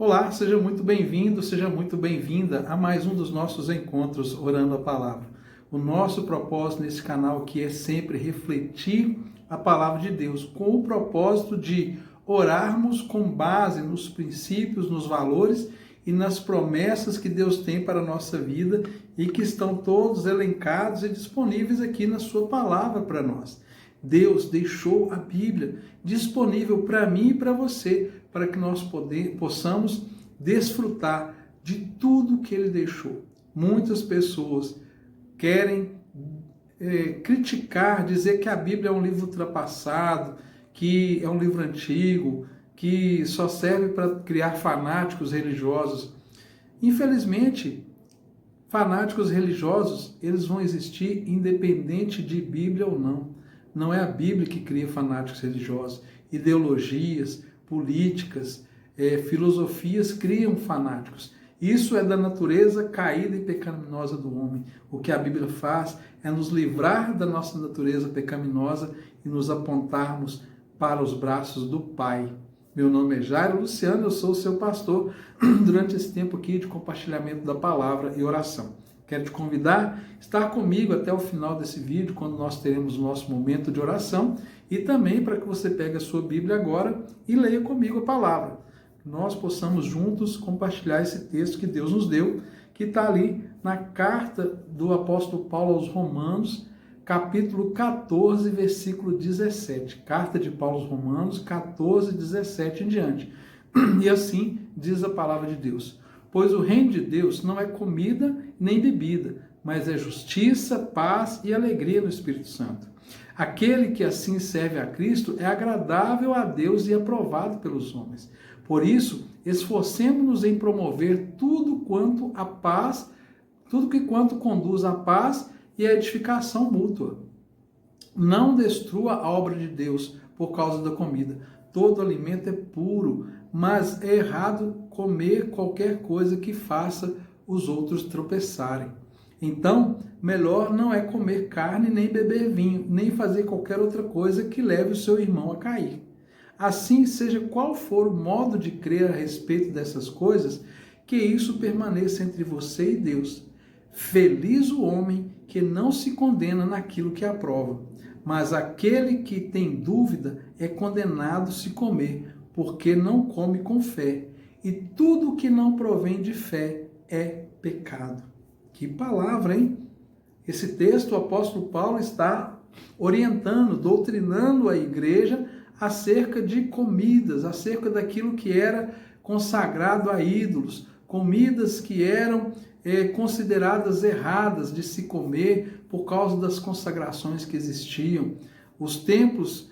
Olá, seja muito bem-vindo, seja muito bem-vinda a mais um dos nossos encontros Orando a Palavra. O nosso propósito nesse canal aqui é sempre refletir a Palavra de Deus, com o propósito de orarmos com base nos princípios, nos valores e nas promessas que Deus tem para a nossa vida e que estão todos elencados e disponíveis aqui na sua Palavra para nós. Deus deixou a Bíblia disponível para mim e para você, para que nós possamos desfrutar de tudo que Ele deixou. Muitas pessoas querem criticar, dizer que a Bíblia é um livro ultrapassado, que é um livro antigo, que só serve para criar fanáticos religiosos. Infelizmente, fanáticos religiosos, eles vão existir independente de Bíblia ou não. Não é a Bíblia que cria fanáticos religiosos. Ideologias, políticas, filosofias criam fanáticos. Isso é da natureza caída e pecaminosa do homem. O que a Bíblia faz é nos livrar da nossa natureza pecaminosa e nos apontarmos para os braços do Pai. Meu nome é Jairo Luciano, eu sou o seu pastor durante esse tempo aqui de compartilhamento da palavra e oração. Quero te convidar a estar comigo até o final desse vídeo, quando nós teremos o nosso momento de oração, e também para que você pegue a sua Bíblia agora e leia comigo a palavra. Que nós possamos juntos compartilhar esse texto que Deus nos deu, que está ali na carta do apóstolo Paulo aos Romanos, capítulo 14, versículo 17. Carta de Paulo aos Romanos, 14, 17 em diante. E assim diz a palavra de Deus. Pois o reino de Deus não é comida nem bebida, mas é justiça, paz e alegria no Espírito Santo. Aquele que assim serve a Cristo é agradável a Deus e aprovado pelos homens. Por isso, esforcemo-nos em promover tudo quanto conduz à paz e à edificação mútua. Não destrua a obra de Deus por causa da comida. Todo alimento é puro, mas é errado comer qualquer coisa que faça os outros tropeçarem. Então, melhor não é comer carne, nem beber vinho, nem fazer qualquer outra coisa que leve o seu irmão a cair. Assim, seja qual for o modo de crer a respeito dessas coisas, que isso permaneça entre você e Deus. Feliz o homem que não se condena naquilo que aprova, mas aquele que tem dúvida é condenado se comer, porque não come com fé, e tudo que não provém de fé é pecado. Que palavra, hein? Esse texto, o apóstolo Paulo está orientando, doutrinando a igreja acerca de comidas, acerca daquilo que era consagrado a ídolos, comidas que eram consideradas erradas de se comer por causa das consagrações que existiam. Os templos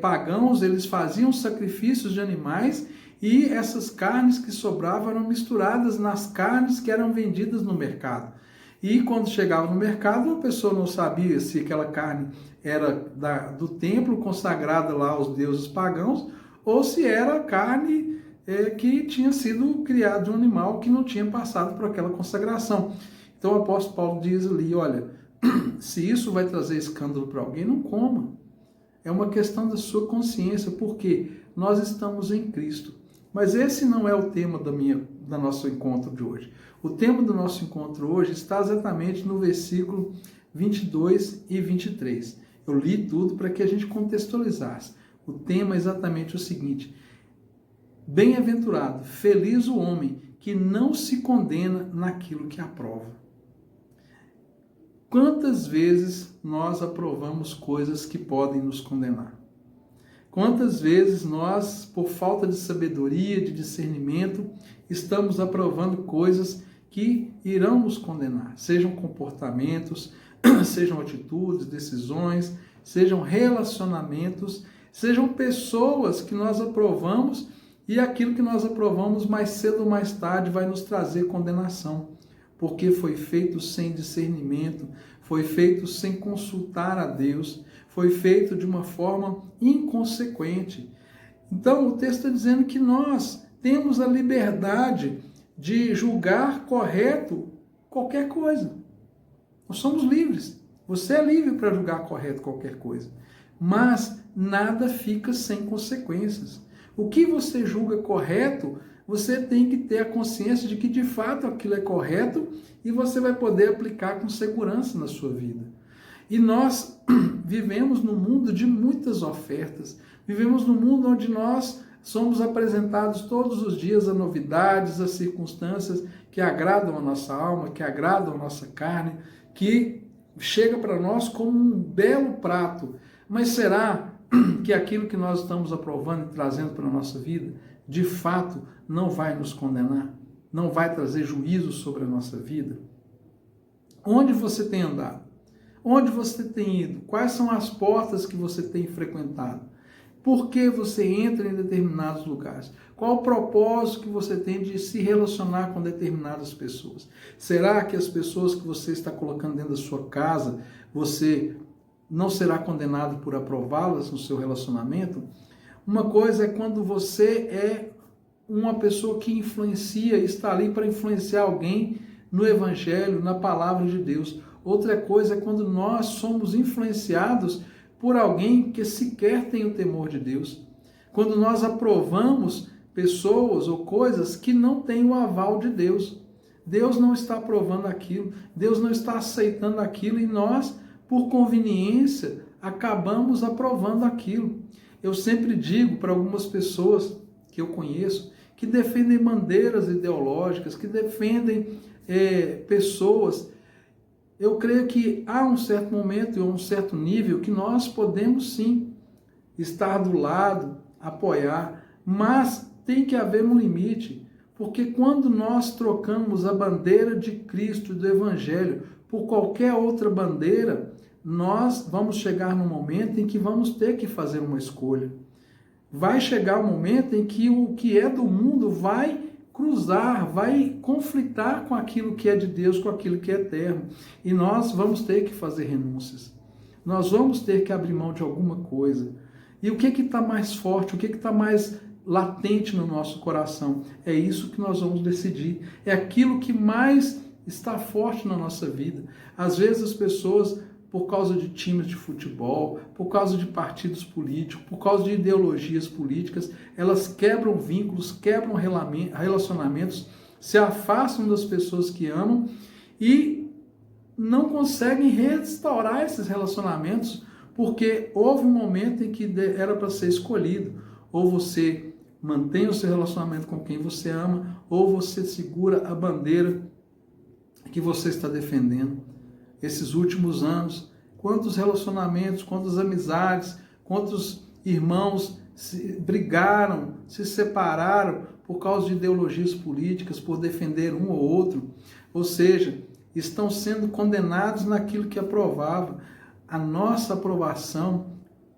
pagãos, eles faziam sacrifícios de animais e essas carnes que sobravam eram misturadas nas carnes que eram vendidas no mercado. E quando chegava no mercado, a pessoa não sabia se aquela carne era do templo consagrada lá aos deuses pagãos ou se era carne que tinha sido criada de um animal que não tinha passado por aquela consagração. Então o apóstolo Paulo diz ali, olha, se isso vai trazer escândalo para alguém, não coma. É uma questão da sua consciência, porque nós estamos em Cristo. Mas esse não é o tema do nosso encontro de hoje. O tema do nosso encontro hoje está exatamente no versículo 22 e 23. Eu li tudo para que a gente contextualizasse. O tema é exatamente o seguinte: bem-aventurado, feliz o homem que não se condena naquilo que aprova. Quantas vezes nós aprovamos coisas que podem nos condenar? Quantas vezes nós, por falta de sabedoria, de discernimento, estamos aprovando coisas que irão nos condenar? Sejam comportamentos, sejam atitudes, decisões, sejam relacionamentos, sejam pessoas que nós aprovamos e aquilo que nós aprovamos mais cedo ou mais tarde vai nos trazer condenação. Porque foi feito sem discernimento, foi feito sem consultar a Deus, foi feito de uma forma inconsequente. Então, o texto está dizendo que nós temos a liberdade de julgar correto qualquer coisa. Nós somos livres. Você é livre para julgar correto qualquer coisa. Mas nada fica sem consequências. O que você julga correto você tem que ter a consciência de que de fato aquilo é correto e você vai poder aplicar com segurança na sua vida. E nós vivemos num mundo de muitas ofertas, vivemos num mundo onde nós somos apresentados todos os dias a novidades, a circunstâncias que agradam a nossa alma, que agradam a nossa carne, que chega para nós como um belo prato. Mas será que aquilo que nós estamos aprovando e trazendo para a nossa vida, de fato, não vai nos condenar? Não vai trazer juízo sobre a nossa vida? Onde você tem andado? Onde você tem ido? Quais são as portas que você tem frequentado? Por que você entra em determinados lugares? Qual o propósito que você tem de se relacionar com determinadas pessoas? Será que as pessoas que você está colocando dentro da sua casa, você não será condenado por aprová-las no seu relacionamento? Uma coisa é quando você é uma pessoa que influencia, está ali para influenciar alguém no Evangelho, na Palavra de Deus. Outra coisa é quando nós somos influenciados por alguém que sequer tem o temor de Deus. Quando nós aprovamos pessoas ou coisas que não têm o aval de Deus. Deus não está aprovando aquilo, Deus não está aceitando aquilo e nós, por conveniência, acabamos aprovando aquilo. Eu sempre digo para algumas pessoas que eu conheço, que defendem bandeiras ideológicas, que defendem pessoas. Eu creio que há um certo momento e um certo nível que nós podemos sim estar do lado, apoiar, mas tem que haver um limite, porque quando nós trocamos a bandeira de Cristo, do Evangelho, por qualquer outra bandeira, nós vamos chegar num momento em que vamos ter que fazer uma escolha. Vai chegar um momento em que o que é do mundo vai cruzar, vai conflitar com aquilo que é de Deus, com aquilo que é eterno. E nós vamos ter que fazer renúncias. Nós vamos ter que abrir mão de alguma coisa. E o que está mais forte, o que está mais latente no nosso coração? É isso que nós vamos decidir. É aquilo que mais está forte na nossa vida. Às vezes as pessoas, por causa de times de futebol, por causa de partidos políticos, por causa de ideologias políticas, elas quebram vínculos, quebram relacionamentos, se afastam das pessoas que amam e não conseguem restaurar esses relacionamentos, porque houve um momento em que era para ser escolhido. Ou você mantém o seu relacionamento com quem você ama, ou você segura a bandeira que você está defendendo. Esses últimos anos, quantos relacionamentos, quantas amizades, quantos irmãos brigaram, se separaram por causa de ideologias políticas, por defender um ou outro. Ou seja, estão sendo condenados naquilo que aprovava. A nossa aprovação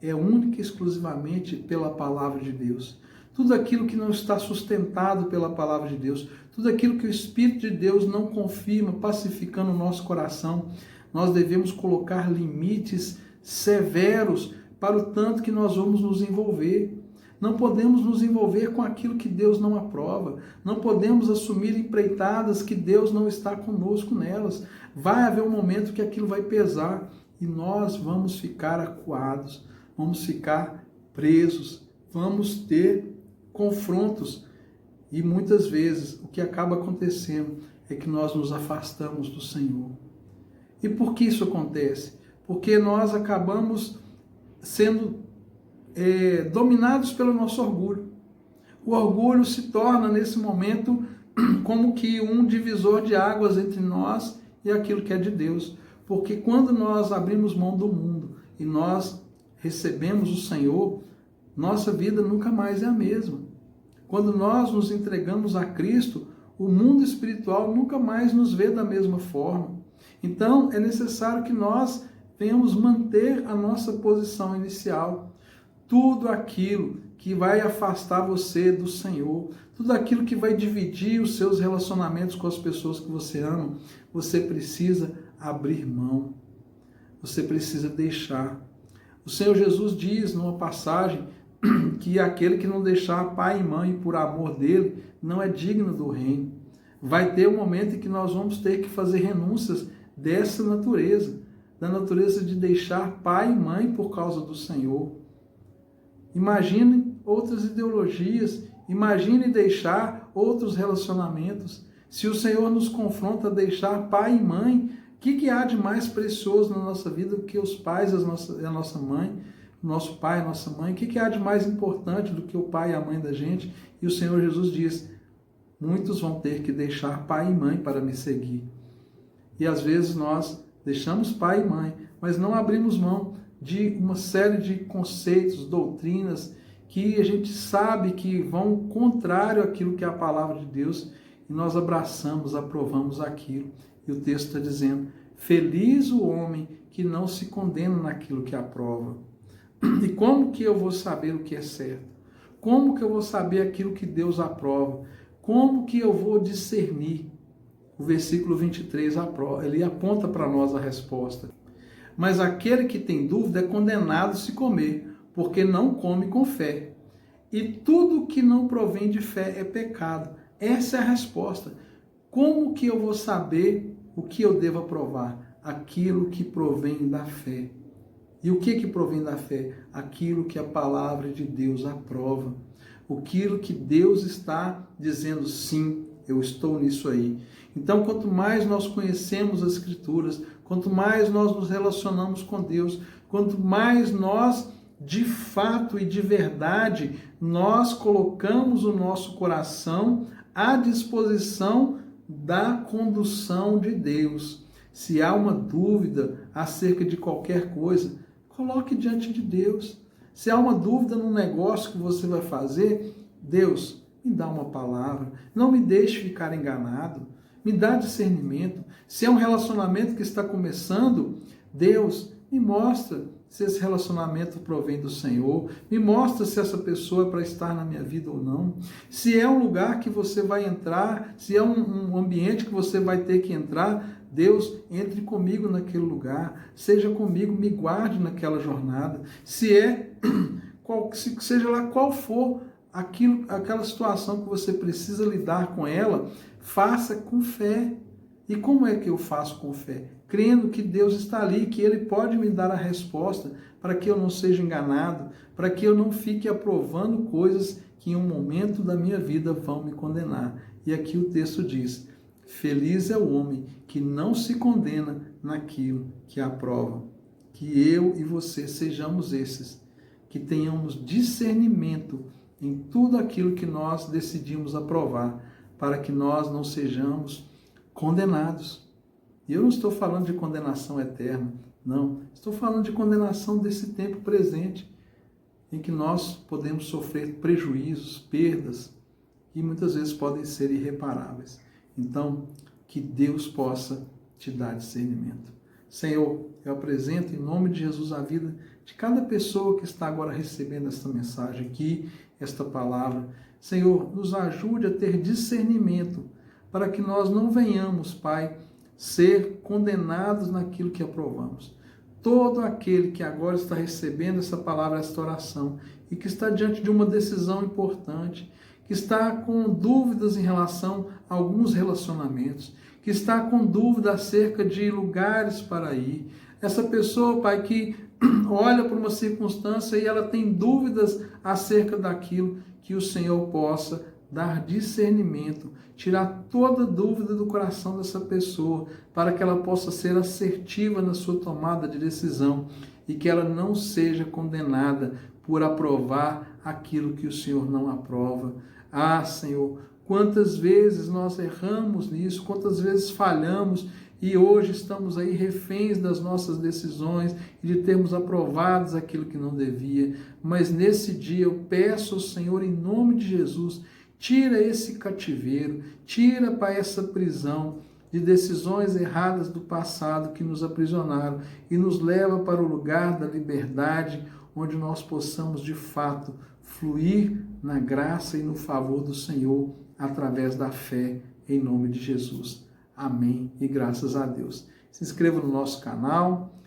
é única e exclusivamente pela palavra de Deus. Tudo aquilo que não está sustentado pela palavra de Deus, tudo aquilo que o Espírito de Deus não confirma, pacificando o nosso coração, nós devemos colocar limites severos para o tanto que nós vamos nos envolver. Não podemos nos envolver com aquilo que Deus não aprova. Não podemos assumir empreitadas que Deus não está conosco nelas. Vai haver um momento que aquilo vai pesar e nós vamos ficar acuados, vamos ficar presos, vamos ter confrontos. E muitas vezes o que acaba acontecendo é que nós nos afastamos do Senhor. E por que isso acontece? Porque nós acabamos sendo dominados pelo nosso orgulho. O orgulho se torna, nesse momento, como que um divisor de águas entre nós e aquilo que é de Deus. Porque quando nós abrimos mão do mundo e nós recebemos o Senhor, nossa vida nunca mais é a mesma. Quando nós nos entregamos a Cristo, o mundo espiritual nunca mais nos vê da mesma forma. Então, é necessário que nós venhamos manter a nossa posição inicial. Tudo aquilo que vai afastar você do Senhor, tudo aquilo que vai dividir os seus relacionamentos com as pessoas que você ama, você precisa abrir mão. Você precisa deixar. O Senhor Jesus diz numa passagem que aquele que não deixar pai e mãe por amor dele não é digno do reino. Vai ter um momento em que nós vamos ter que fazer renúncias dessa natureza, da natureza de deixar pai e mãe por causa do Senhor. Imaginem outras ideologias, Imagine deixar outros relacionamentos. Se o Senhor nos confronta a deixar pai e mãe, o que há de mais precioso na nossa vida do que os pais e a nossa mãe, o nosso pai e a nossa mãe? O que há de mais importante do que o pai e a mãe da gente? E o Senhor Jesus diz, muitos vão ter que deixar pai e mãe para me seguir. E às vezes nós deixamos pai e mãe, mas não abrimos mão de uma série de conceitos, doutrinas, que a gente sabe que vão contrário àquilo que é a palavra de Deus, e nós abraçamos, aprovamos aquilo. E o texto está dizendo, feliz o homem que não se condena naquilo que aprova. E como que eu vou saber o que é certo? Como que eu vou saber aquilo que Deus aprova? Como que eu vou discernir? O versículo 23, ele aponta para nós a resposta. Mas aquele que tem dúvida é condenado se comer, porque não come com fé. E tudo que não provém de fé é pecado. Essa é a resposta. Como que eu vou saber o que eu devo aprovar? Aquilo que provém da fé. E o que provém da fé? Aquilo que a palavra de Deus aprova. Aquilo que Deus está dizendo, sim, eu estou nisso aí. Então, quanto mais nós conhecemos as Escrituras, quanto mais nós nos relacionamos com Deus, quanto mais nós, de fato e de verdade, nós colocamos o nosso coração à disposição da condução de Deus. Se há uma dúvida acerca de qualquer coisa, coloque diante de Deus. Se há uma dúvida no negócio que você vai fazer, Deus, me dá uma palavra, não me deixe ficar enganado, me dá discernimento. Se é um relacionamento que está começando, Deus, me mostra se esse relacionamento provém do Senhor, me mostra se essa pessoa é para estar na minha vida ou não. Se é um lugar que você vai entrar, se é um ambiente que você vai ter que entrar, Deus, entre comigo naquele lugar, seja comigo, me guarde naquela jornada. Seja lá qual for aquela situação que você precisa lidar com ela, faça com fé. E como é que eu faço com fé? Crendo que Deus está ali, que Ele pode me dar a resposta para que eu não seja enganado, para que eu não fique aprovando coisas que em um momento da minha vida vão me condenar. E aqui o texto diz, feliz é o homem que não se condena naquilo que aprova. Que eu e você sejamos esses, que tenhamos discernimento em tudo aquilo que nós decidimos aprovar, para que nós não sejamos condenados. E eu não estou falando de condenação eterna, não. Estou falando de condenação desse tempo presente, em que nós podemos sofrer prejuízos, perdas, que muitas vezes podem ser irreparáveis. Então, que Deus possa te dar discernimento. Senhor, eu apresento em nome de Jesus a vida de cada pessoa que está agora recebendo esta mensagem aqui, esta palavra. Senhor, nos ajude a ter discernimento para que nós não venhamos, Pai, ser condenados naquilo que aprovamos. Todo aquele que agora está recebendo essa palavra, esta oração, e que está diante de uma decisão importante, que está com dúvidas em relação a alguns relacionamentos, que está com dúvida acerca de lugares para ir. Essa pessoa, Pai, que olha para uma circunstância e ela tem dúvidas acerca daquilo, que o Senhor possa dar discernimento, tirar toda dúvida do coração dessa pessoa, para que ela possa ser assertiva na sua tomada de decisão e que ela não seja condenada por aprovar aquilo que o Senhor não aprova. Ah, Senhor, quantas vezes nós erramos nisso, quantas vezes falhamos e hoje estamos aí reféns das nossas decisões e de termos aprovados aquilo que não devia. Mas nesse dia eu peço ao Senhor, em nome de Jesus, tira esse cativeiro, tira, Pai, essa prisão de decisões erradas do passado que nos aprisionaram e nos leva para o lugar da liberdade, onde nós possamos, de fato, fluir na graça e no favor do Senhor através da fé, em nome de Jesus. Amém e graças a Deus. Se inscreva no nosso canal,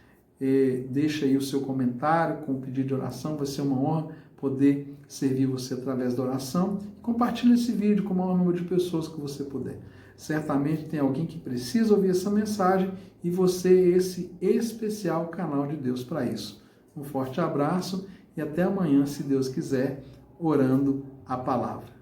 deixa aí o seu comentário com o pedido de oração, vai ser uma honra poder servir você através da oração. Compartilhe esse vídeo com o maior número de pessoas que você puder. Certamente tem alguém que precisa ouvir essa mensagem e você é esse especial canal de Deus para isso. Um forte abraço e até amanhã, se Deus quiser, orando a palavra.